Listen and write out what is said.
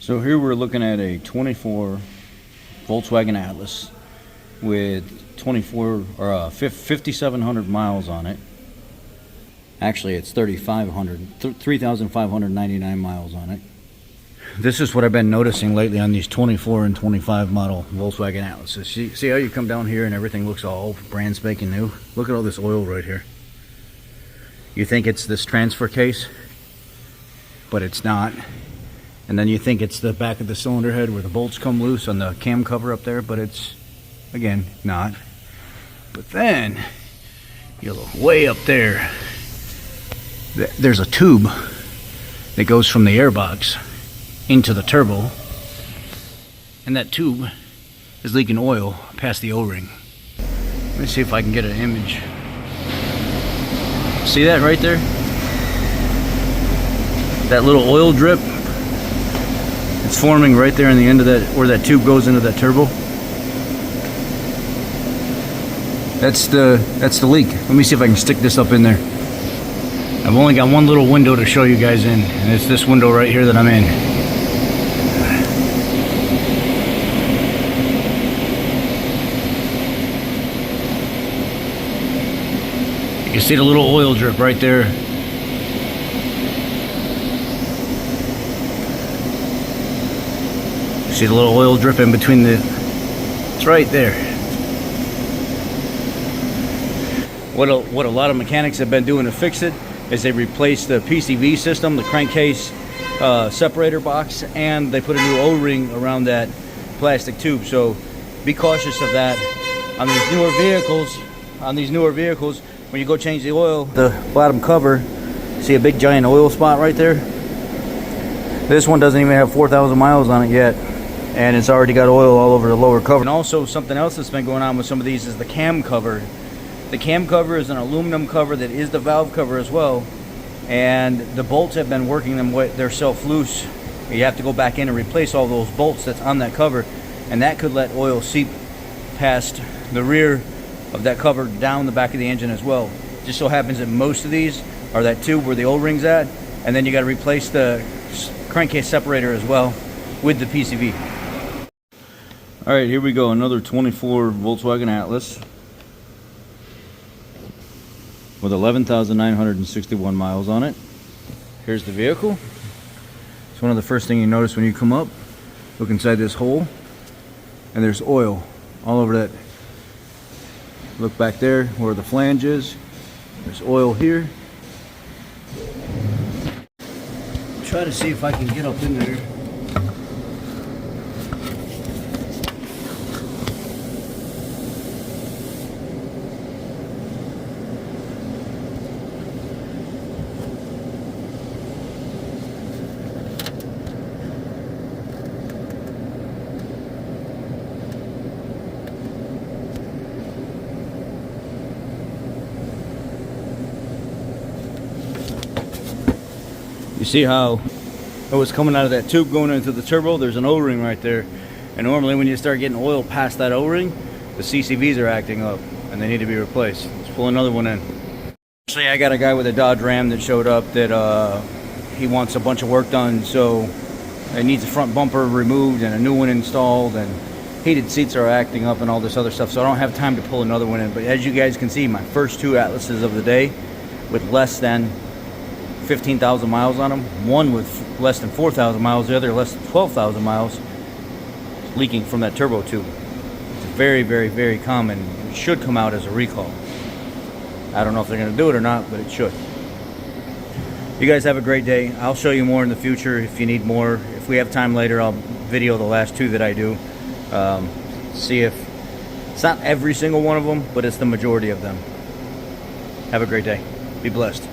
So here we're looking at a 24 Volkswagen Atlas with 5,700 miles on it. Actually, it's 3,599 miles on it. This is what I've been noticing lately on these 24 and 25 model Volkswagen Atlases. See how you come down here and everything looks all brand spanking new? Look at all this oil right here. You think it's this transfer case, but it's not. And then you think it's the back of the cylinder head where the bolts come loose on the cam cover up there, but it's, again, not. But then, you look way up there, there's a tube that goes from the airbox into the turbo, and that tube is leaking oil past the O-ring. Let me see if I can get an image. See that right there? That little oil drip? It's forming right there in the end of that, where that tube goes into that turbo. That's the leak. Let me see if I can stick this up in there. I've only got one little window to show you guys in, and it's this window right here that I'm in. You can see the little oil drip right there. See the little oil drip in between it's right there. What a lot of mechanics have been doing to fix it is they replaced the PCV system, the crankcase separator box, and they put a new O-ring around that plastic tube. So be cautious of that on these newer vehicles. When you go change the oil, the bottom cover, see a big giant oil spot right there? This one doesn't even have 4,000 miles on it yet, and it's already got oil all over the lower cover. And also something else that's been going on with some of these is the cam cover. The cam cover is an aluminum cover that is the valve cover as well, and the bolts have been working they're self-loose. You have to go back in and replace all those bolts that's on that cover, and that could let oil seep past the rear of that cover down the back of the engine as well. Just so happens that most of these are that tube where the O-ring's at, and then you got to replace the crankcase separator as well with the PCV. All right, here we go, another 24 Volkswagen Atlas with 11,961 miles on it. Here's the vehicle. It's one of the first things you notice when you come up. Look inside this hole, and there's oil all over that. Look back there where the flange is. There's oil here. Try to see if I can get up in there. You see how it was coming out of that tube going into the turbo? There's an O-ring right there, and normally when you start getting oil past that O-ring, the CCVs are acting up and they need to be replaced. Let's pull another one in. Actually, I got a guy with a Dodge Ram that showed up that he wants a bunch of work done, so it needs a front bumper removed and a new one installed, and heated seats are acting up and all this other stuff, so I don't have time to pull another one in. But as you guys can see, my first two Atlases of the day with less than 15,000 miles on them, one with less than 4,000 miles, the other less than 12,000 miles, leaking from that turbo tube. It's very, very, very common. It should come out as a recall. I don't know if they're going to do it or not, but it should. You guys have a great day. I'll show you more in the future if you need more. If we have time later, I'll video the last two that I do. See if it's not every single one of them, but it's the majority of them. Have a great day. Be blessed.